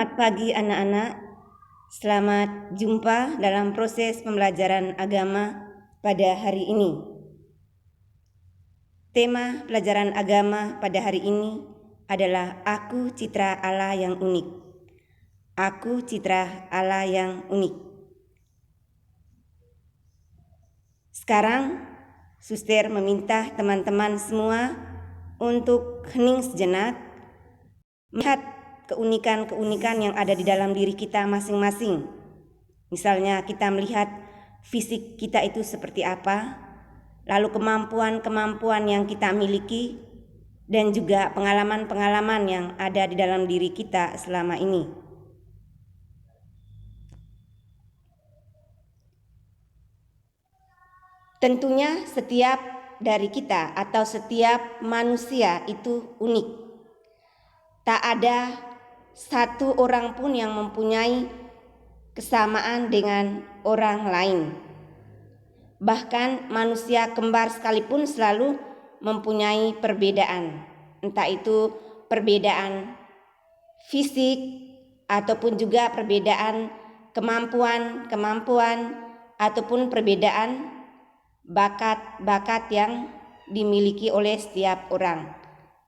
Selamat pagi anak-anak. Selamat jumpa dalam proses pembelajaran agama pada hari ini. Tema pelajaran agama pada hari ini adalah Aku Citra Allah yang unik. Aku Citra Allah yang unik. Sekarang, Suster meminta teman-teman semua untuk hening sejenak, melihat keunikan-keunikan yang ada di dalam diri kita masing-masing. Misalnya kita melihat fisik kita itu seperti apa, lalu kemampuan-kemampuan yang kita miliki, dan juga pengalaman-pengalaman yang ada di dalam diri kita selama ini. Tentunya setiap dari kita atau setiap manusia itu unik. Tak ada satu orang pun yang mempunyai kesamaan dengan orang lain. Bahkan manusia kembar sekalipun selalu mempunyai perbedaan, entah itu perbedaan fisik ataupun juga perbedaan kemampuan ataupun perbedaan bakat-bakat yang dimiliki oleh setiap orang.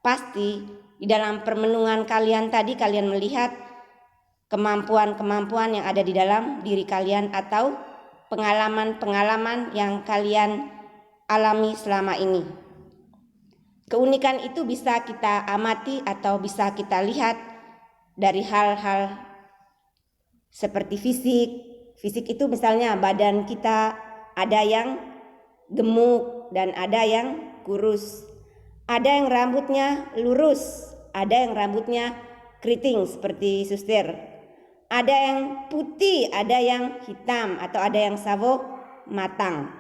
Pasti di dalam permenungan kalian tadi kalian melihat kemampuan-kemampuan yang ada di dalam diri kalian atau pengalaman-pengalaman yang kalian alami selama ini. Keunikan itu bisa kita amati atau bisa kita lihat dari hal-hal seperti fisik. Fisik itu misalnya badan kita ada yang gemuk dan ada yang kurus. Ada yang rambutnya lurus, ada yang rambutnya keriting seperti Suster. Ada yang putih, ada yang hitam, atau ada yang sawo matang.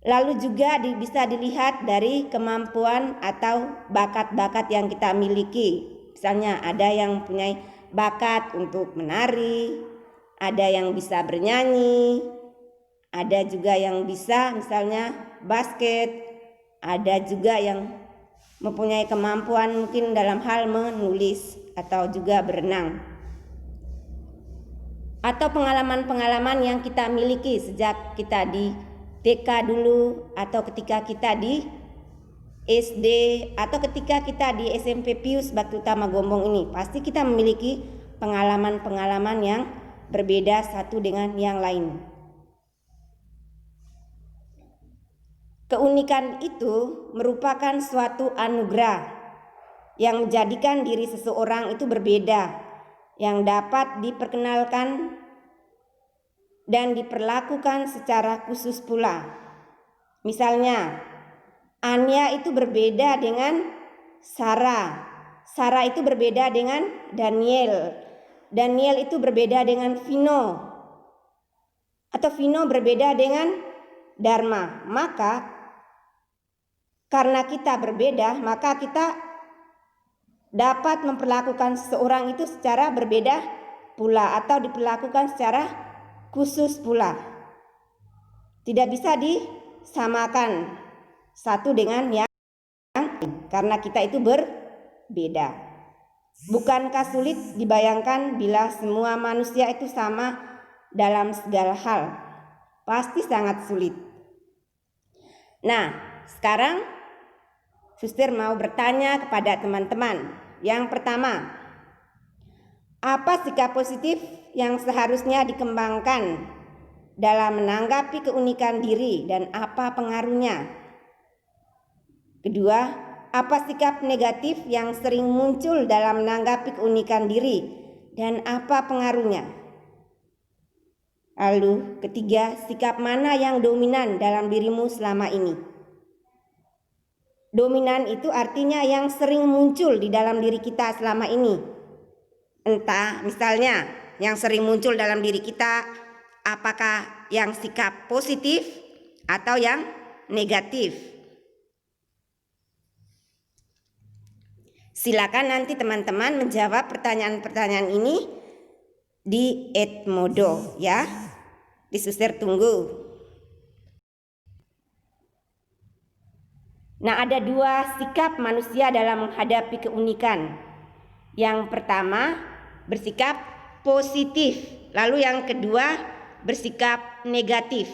Lalu juga bisa dilihat dari kemampuan atau bakat-bakat yang kita miliki. Misalnya ada yang punya bakat untuk menari, ada yang bisa bernyanyi, ada juga yang bisa misalnya basket, ada juga yang mempunyai kemampuan mungkin dalam hal menulis atau juga berenang. Atau pengalaman-pengalaman yang kita miliki sejak kita di TK dulu, atau ketika kita di SD, atau ketika kita di SMP Pius Bakti Utama Gombong ini. Pasti kita memiliki pengalaman-pengalaman yang berbeda satu dengan yang lain. Keunikan itu merupakan suatu anugerah yang menjadikan diri seseorang itu berbeda, yang dapat diperkenalkan dan diperlakukan secara khusus pula. Misalnya, Anya itu berbeda dengan Sarah. Sarah itu berbeda dengan Daniel. Daniel itu berbeda dengan Vino. Atau Vino berbeda dengan Dharma. Maka karena kita berbeda, maka kita dapat memperlakukan seseorang itu secara berbeda pula atau diperlakukan secara khusus pula. Tidak bisa disamakan satu dengan yang lain karena kita itu berbeda. Bukankah sulit dibayangkan bila semua manusia itu sama dalam segala hal? Pasti sangat sulit. Nah, sekarang Suster mau bertanya kepada teman-teman. Yang pertama, apa sikap positif yang seharusnya dikembangkan dalam menanggapi keunikan diri dan apa pengaruhnya? Kedua, apa sikap negatif yang sering muncul dalam menanggapi keunikan diri dan apa pengaruhnya? Lalu ketiga, sikap mana yang dominan dalam dirimu selama ini? Dominan itu artinya yang sering muncul di dalam diri kita selama ini. Entah misalnya yang sering muncul dalam diri kita apakah yang sikap positif atau yang negatif. Silakan nanti teman-teman menjawab pertanyaan-pertanyaan ini di Edmodo ya. Di Suster tunggu. Nah, ada dua sikap manusia dalam menghadapi keunikan. Yang pertama, bersikap positif. Lalu yang kedua, bersikap negatif.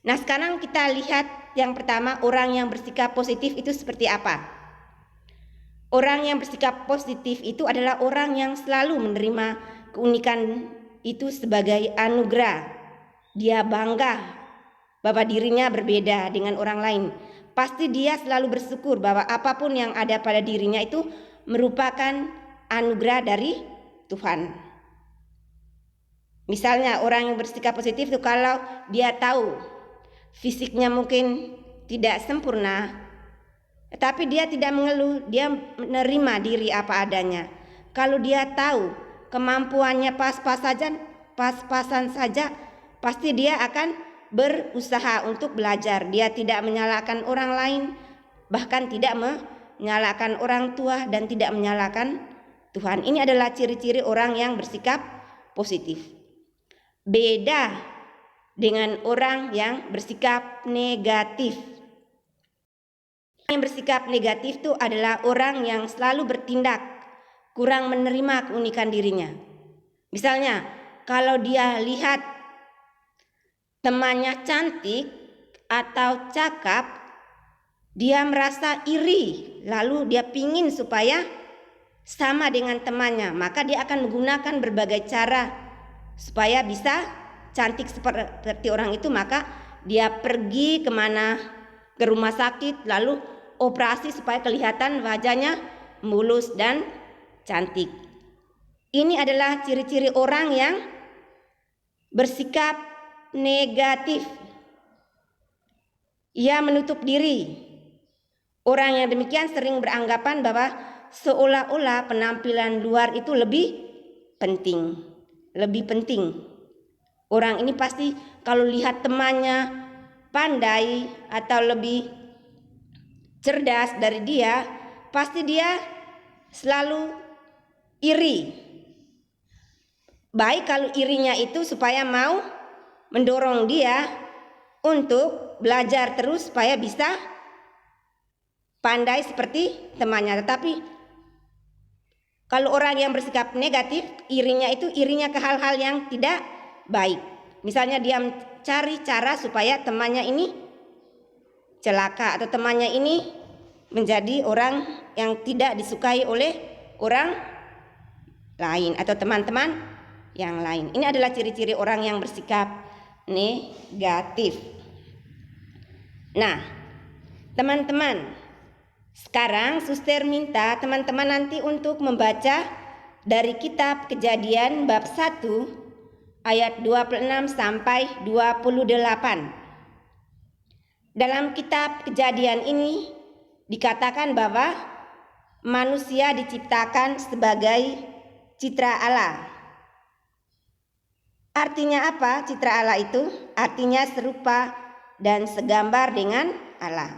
Nah, sekarang kita lihat yang pertama, orang yang bersikap positif itu seperti apa? Orang yang bersikap positif itu adalah orang yang selalu menerima keunikan itu sebagai anugerah. Dia bangga bahwa dirinya berbeda dengan orang lain. Pasti dia selalu bersyukur bahwa apapun yang ada pada dirinya itu merupakan anugerah dari Tuhan. Misalnya orang yang bersikap positif itu kalau dia tahu fisiknya mungkin tidak sempurna, tapi dia tidak mengeluh, dia menerima diri apa adanya. Kalau dia tahu kemampuannya pas-pasan saja, pasti dia akan berusaha untuk belajar. Dia tidak menyalahkan orang lain, bahkan tidak menyalahkan orang tua dan tidak menyalahkan Tuhan. Ini adalah ciri-ciri orang yang bersikap positif. Beda dengan orang yang bersikap negatif. Yang bersikap negatif itu adalah orang yang selalu bertindak kurang menerima keunikan dirinya. Misalnya, kalau dia lihat temannya cantik atau cakap, dia merasa iri, lalu dia pingin supaya sama dengan temannya, maka dia akan menggunakan berbagai cara supaya bisa cantik seperti orang itu. Maka dia pergi ke rumah sakit, lalu operasi supaya kelihatan wajahnya mulus dan cantik. Ini adalah ciri-ciri orang yang bersikap negatif. Ia menutup diri. Orang yang demikian sering beranggapan bahwa seolah-olah penampilan luar itu lebih penting. Orang ini pasti kalau lihat temannya pandai atau lebih cerdas dari dia, pasti dia selalu iri. Baik kalau irinya itu supaya mau mendorong dia untuk belajar terus supaya bisa pandai seperti temannya. Tetapi kalau orang yang bersikap negatif, irinya ke hal-hal yang tidak baik. Misalnya dia mencari cara supaya temannya ini celaka atau temannya ini menjadi orang yang tidak disukai oleh orang lain atau teman-teman yang lain. Ini adalah ciri-ciri orang yang bersikap negatif. Nah, teman-teman, sekarang Suster minta teman-teman nanti untuk membaca dari kitab Kejadian bab 1 ayat 26 sampai 28. Dalam kitab Kejadian ini dikatakan bahwa manusia diciptakan sebagai citra Allah. Artinya apa citra Allah itu? Artinya serupa dan segambar dengan Allah.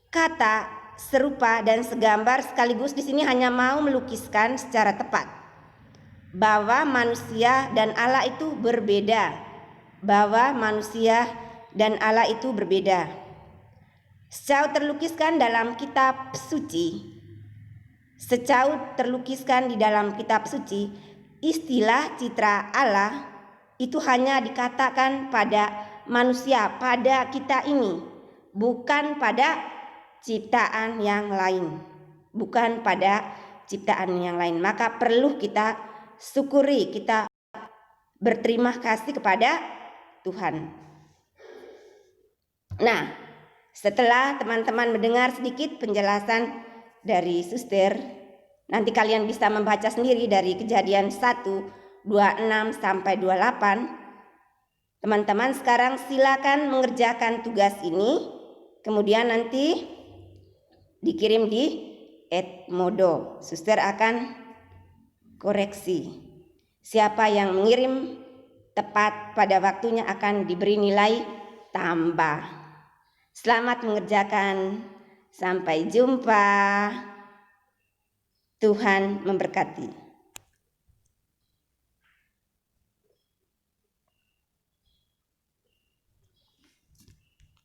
Kata serupa dan segambar sekaligus di sini hanya mau melukiskan secara tepat bahwa manusia dan Allah itu berbeda. Sejauh terlukiskan di dalam kitab suci, istilah citra Allah itu hanya dikatakan pada manusia, pada kita ini, bukan pada ciptaan yang lain. Maka perlu kita syukuri, kita berterima kasih kepada Tuhan. Nah, setelah teman-teman mendengar sedikit penjelasan dari Suster, nanti kalian bisa membaca sendiri dari Kejadian 1, 26 sampai 28. Teman-teman sekarang silakan mengerjakan tugas ini, kemudian nanti dikirim di Edmodo. Suster akan koreksi. Siapa yang mengirim tepat pada waktunya akan diberi nilai tambah. Selamat mengerjakan. Sampai jumpa. Tuhan memberkati.